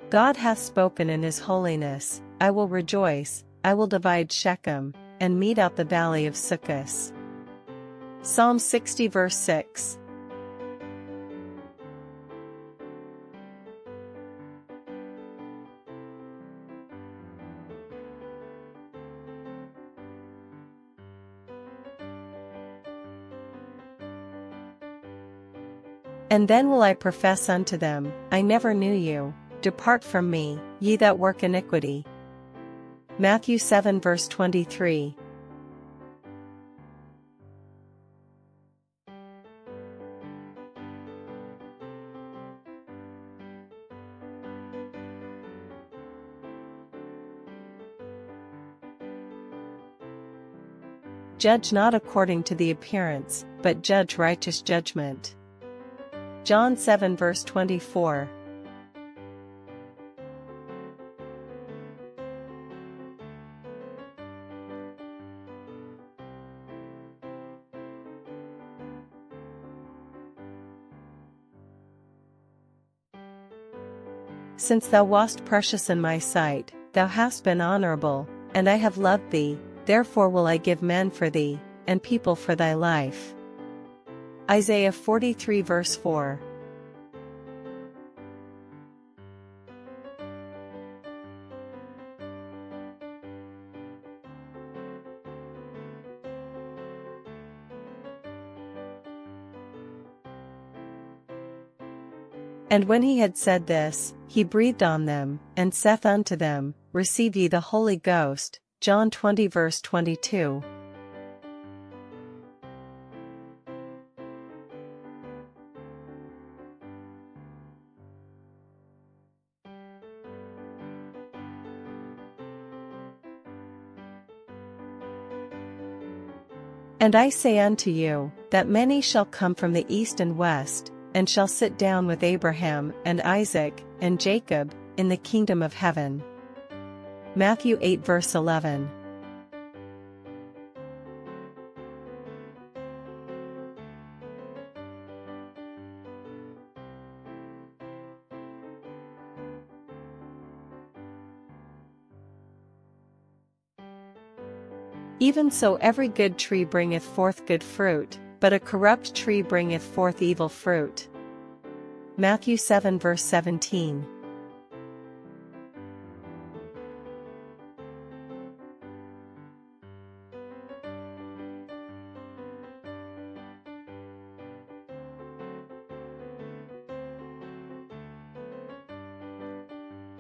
God hath spoken in his holiness, I will rejoice, I will divide Shechem, and mete out the valley of Succos. Psalm 60 verse 6. And then will I profess unto them, I never knew you, depart from me, ye that work iniquity. Matthew 7 verse 23. Judge not according to the appearance, but judge righteous judgment. John 7 verse 24. Since thou wast precious in my sight, thou hast been honorable, and I have loved thee, therefore will I give men for thee, and people for thy life. Isaiah 43 verse 4. And when he had said this, he breathed on them, and saith unto them, Receive ye the Holy Ghost. John 20 verse 22. And I say unto you, that many shall come from the east and west, and shall sit down with Abraham and Isaac and Jacob in the kingdom of heaven. Matthew 8 verse 11. Even so every good tree bringeth forth good fruit, but a corrupt tree bringeth forth evil fruit. Matthew 7 verse 17.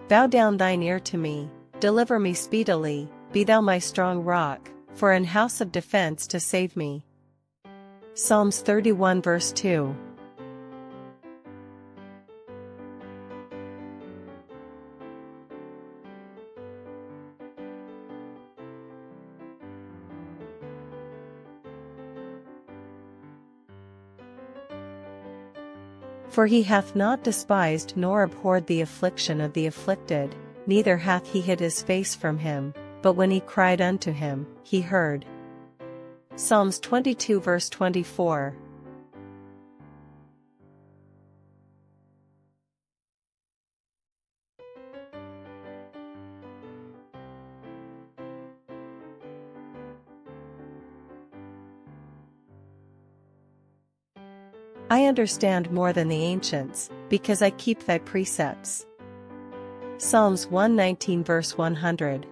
Bow down thine ear to me, deliver me speedily, be thou my strong rock, for an house of defense to save me. Psalms 31 verse 2. For he hath not despised nor abhorred the affliction of the afflicted, neither hath he hid his face from him, but when he cried unto him, he heard. Psalms 22 verse 24. I understand more than the ancients, because I keep thy precepts. Psalms 119 verse 100.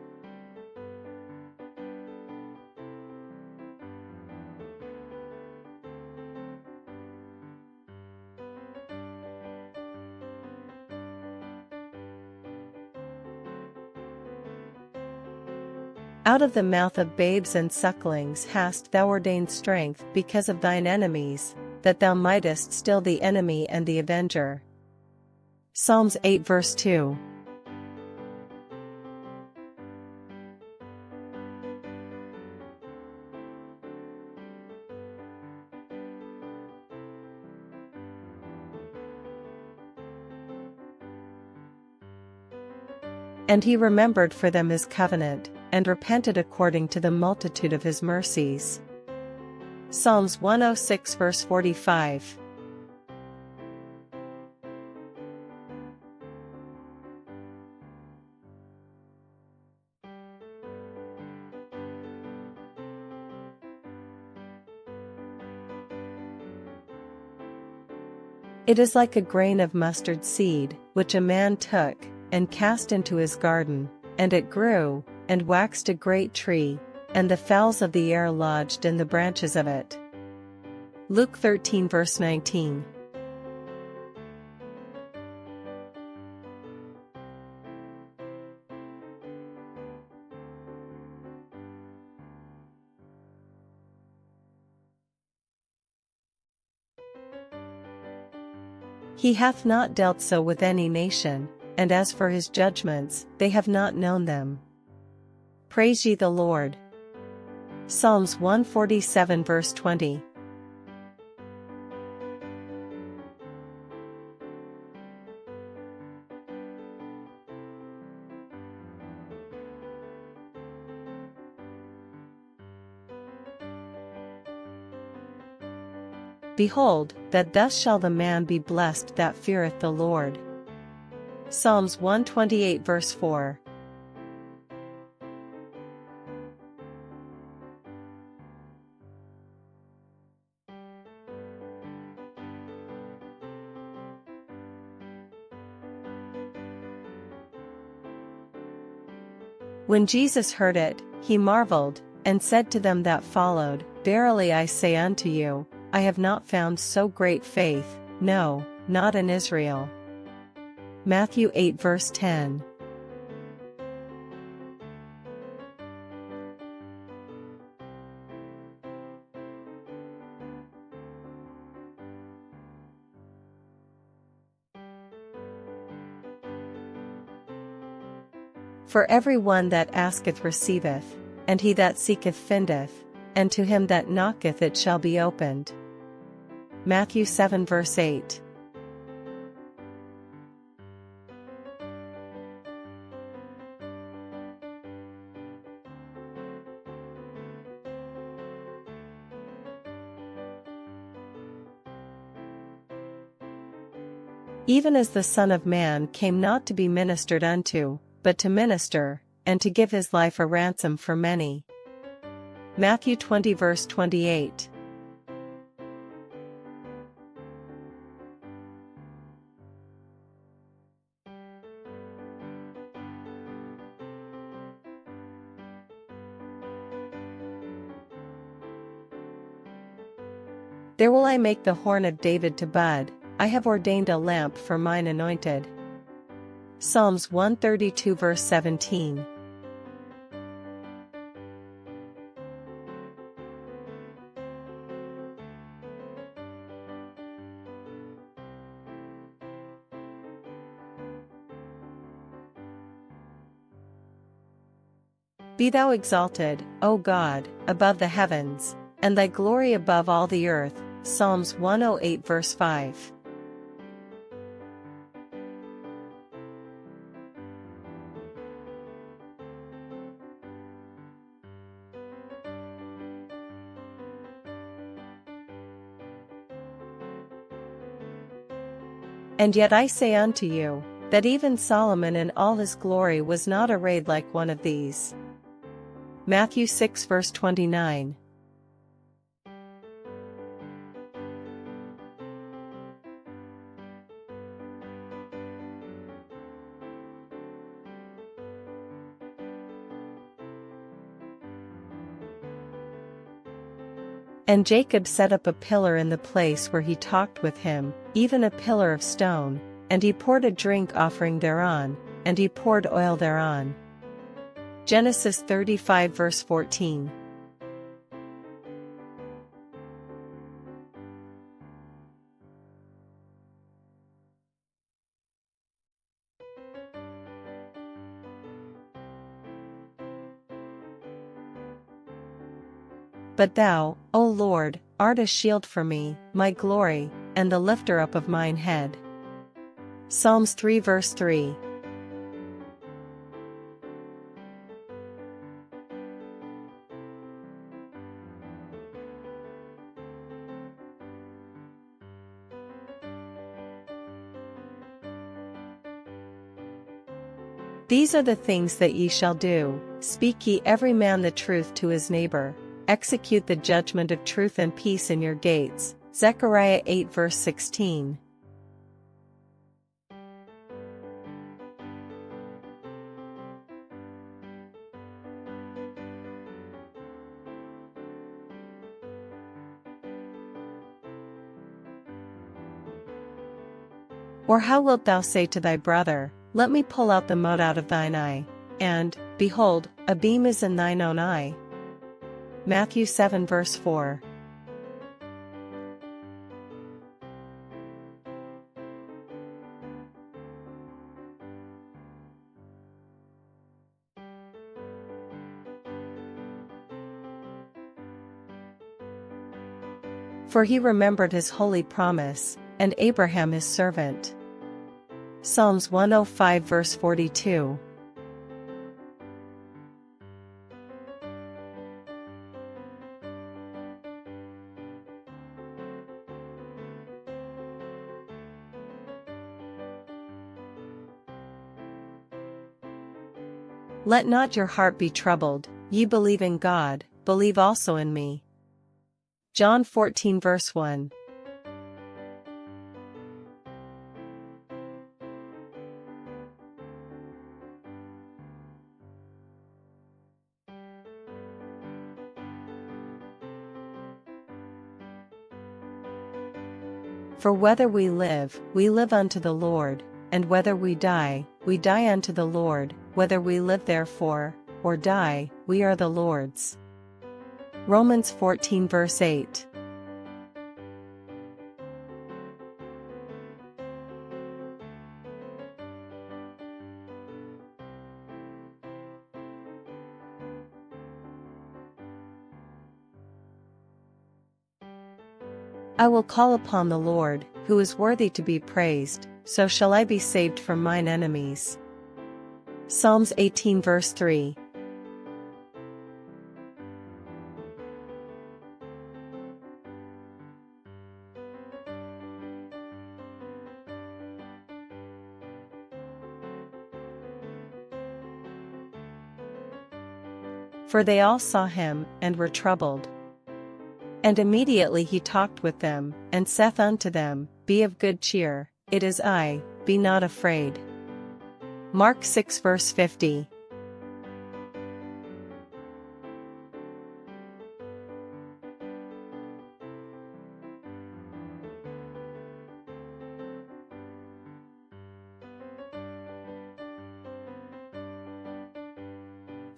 Out of the mouth of babes and sucklings hast thou ordained strength because of thine enemies, that thou mightest still the enemy and the avenger. Psalms 8 verse 2. And he remembered for them his covenant, and repented according to the multitude of his mercies. Psalms 106 verse 45. It is like a grain of mustard seed, which a man took, and cast into his garden, and it grew, and waxed a great tree, and the fowls of the air lodged in the branches of it. Luke 13 verse 19. He hath not dealt so with any nation, and as for his judgments, they have not known them. Praise ye the Lord. Psalms 147 verse 20. Behold, that thus shall the man be blessed that feareth the Lord. Psalms 128 verse 4. When Jesus heard it, he marveled, and said to them that followed, Verily I say unto you, I have not found so great faith, no, not in Israel. Matthew 8 verse 10. For every one that asketh receiveth, and he that seeketh findeth, and to him that knocketh it shall be opened. Matthew 7 verse 8. Even as the Son of Man came not to be ministered unto, but to minister, and to give his life a ransom for many. Matthew 20 verse 28. There will I make the horn of David to bud, I have ordained a lamp for mine anointed. Psalms 132 verse 17. Be thou exalted, O God, above the heavens, and thy glory above all the earth. Psalms 108 verse 5. And yet I say unto you, that even Solomon in all his glory was not arrayed like one of these. Matthew 6 verse 29. And Jacob set up a pillar in the place where he talked with him, even a pillar of stone, and he poured a drink offering thereon, and he poured oil thereon. Genesis 35 verse 14. But thou, O Lord, art a shield for me, my glory, and the lifter up of mine head. Psalms 3 verse 3. These are the things that ye shall do, speak ye every man the truth to his neighbor, execute the judgment of truth and peace in your gates. Zechariah 8 verse 16. Or how wilt thou say to thy brother, Let me pull out the mote out of thine eye, and, behold, a beam is in thine own eye? Matthew 7 verse 4. For he remembered his holy promise, and Abraham his servant. Psalms 105 verse 42. Let not your heart be troubled, ye believe in God, believe also in me. John 14 verse 1. For whether we live unto the Lord, and whether we die unto the Lord, whether we live therefore, or die, we are the Lord's. Romans 14 verse 8. I will call upon the Lord, who is worthy to be praised, so shall I be saved from mine enemies. Psalms 18 verse 3. For they all saw him, and were troubled. And immediately he talked with them, and saith unto them, Be of good cheer, it is I, be not afraid. Mark 6 verse 50.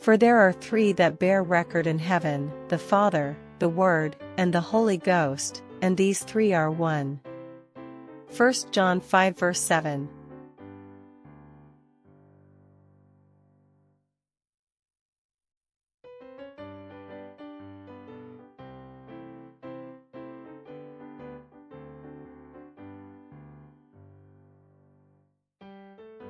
For there are three that bear record in heaven, the Father, the Word, and the Holy Ghost, and these three are one. 1 John 5 verse 7.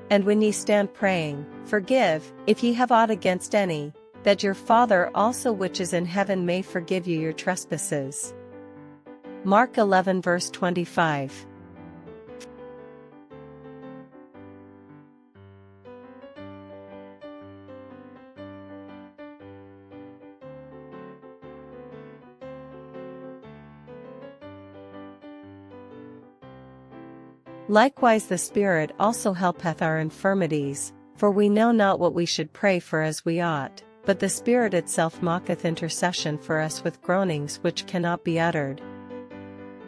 And when ye stand praying, forgive, if ye have aught against any, that your Father also which is in heaven may forgive you your trespasses. Mark 11 verse 25. Likewise the Spirit also helpeth our infirmities, for we know not what we should pray for as we ought, but the Spirit itself maketh intercession for us with groanings which cannot be uttered.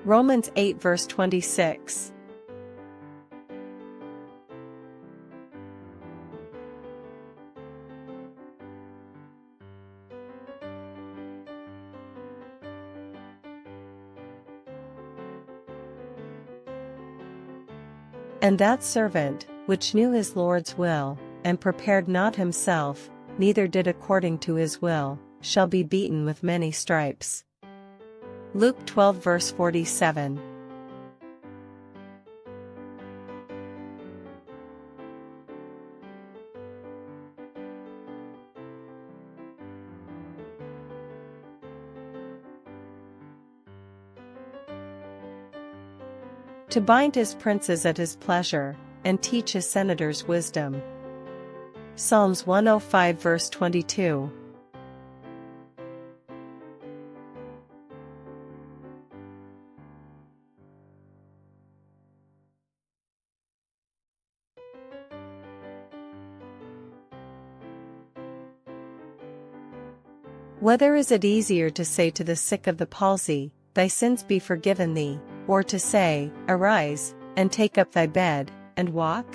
Romans 8 verse 26. And that servant, which knew his Lord's will, and prepared not himself, neither did according to his will, shall be beaten with many stripes. Luke 12 verse 47. To bind his princes at his pleasure, and teach his senators wisdom. Psalms 105 verse 22. Whether is it easier to say to the sick of the palsy, Thy sins be forgiven thee, or to say, Arise, and take up thy bed, and walk?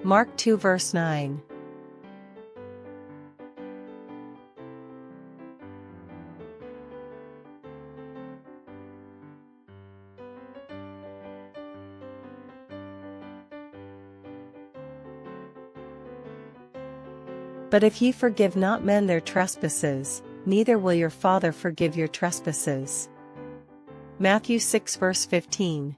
Mark 2 verse 9. But if ye forgive not men their trespasses, neither will your Father forgive your trespasses. Matthew 6 verse 15.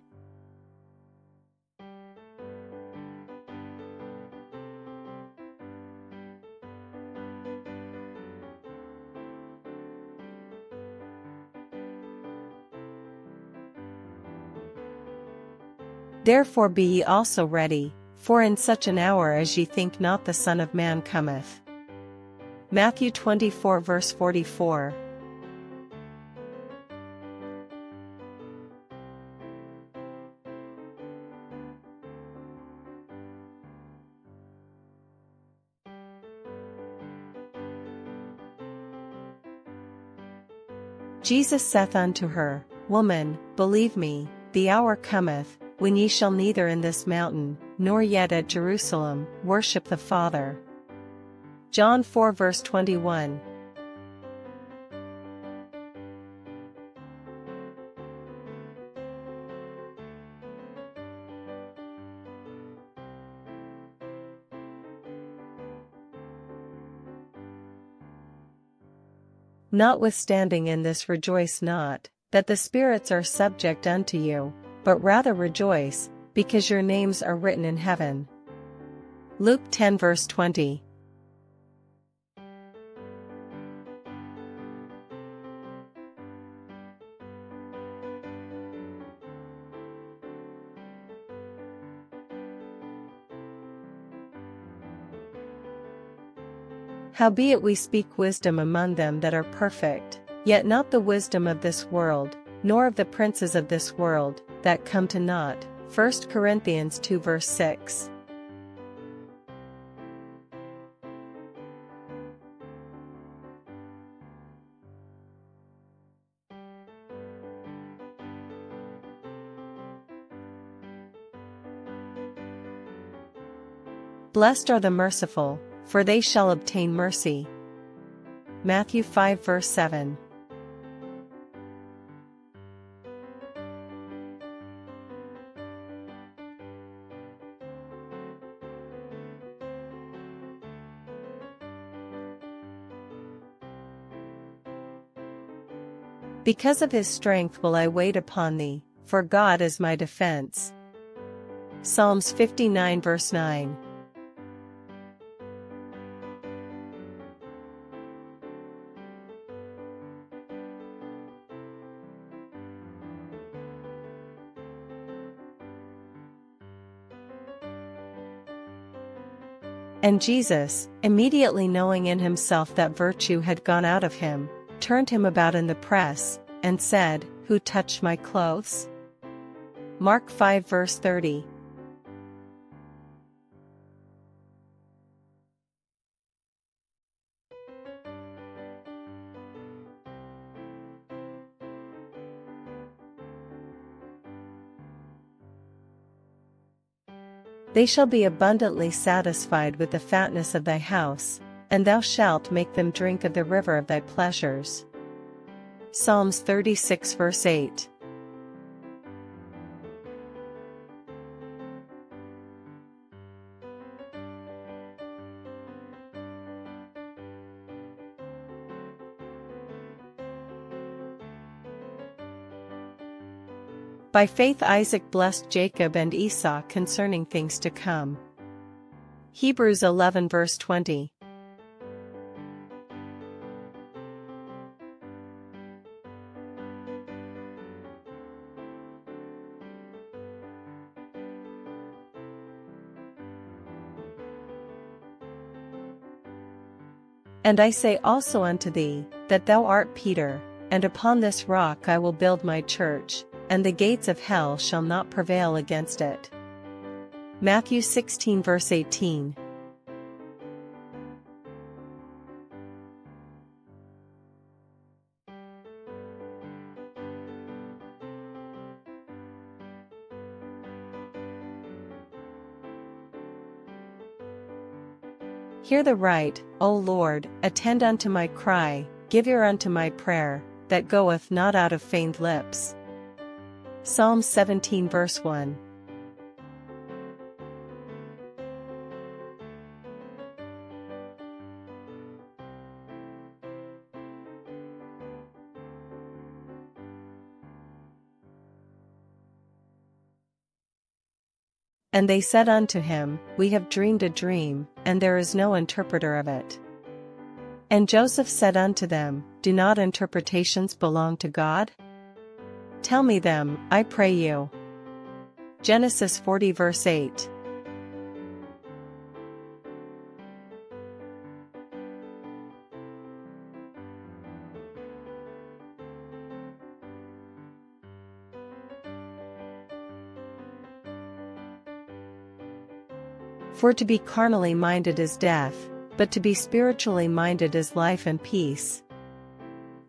Therefore be ye also ready, for in such an hour as ye think not the Son of Man cometh. Matthew 24 verse 44. Jesus saith unto her, Woman, believe me, the hour cometh, when ye shall neither in this mountain, nor yet at Jerusalem, worship the Father. John 4 verse 21. Notwithstanding in this rejoice not, that the spirits are subject unto you, but rather rejoice, because your names are written in heaven. Luke 10 verse 20. Howbeit we speak wisdom among them that are perfect, yet not the wisdom of this world, nor of the princes of this world, that come to naught. 1 Corinthians 2 verse 6. Blessed are the merciful, for they shall obtain mercy. Matthew 5 verse 7. Because of his strength will I wait upon thee, for God is my defense. Psalms 59 verse 9. And Jesus, immediately knowing in himself that virtue had gone out of him, turned him about in the press, and said, Who touched my clothes? Mark 5 verse 30. They shall be abundantly satisfied with the fatness of thy house, and thou shalt make them drink of the river of thy pleasures. Psalms 36 verse 8. By faith Isaac blessed Jacob and Esau concerning things to come. Hebrews 11 verse 20. And I say also unto thee, that thou art Peter, and upon this rock I will build my church, and the gates of hell shall not prevail against it. Matthew 16 verse 18. Hear the right, O Lord, attend unto my cry, give ear unto my prayer, that goeth not out of feigned lips. Psalm 17 verse 1. And they said unto him, We have dreamed a dream, and there is no interpreter of it. And Joseph said unto them, Do not interpretations belong to God? Tell me them, I pray you. Genesis 40 verse 8. For to be carnally minded is death, but to be spiritually minded is life and peace.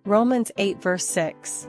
Romans 8 verse 6.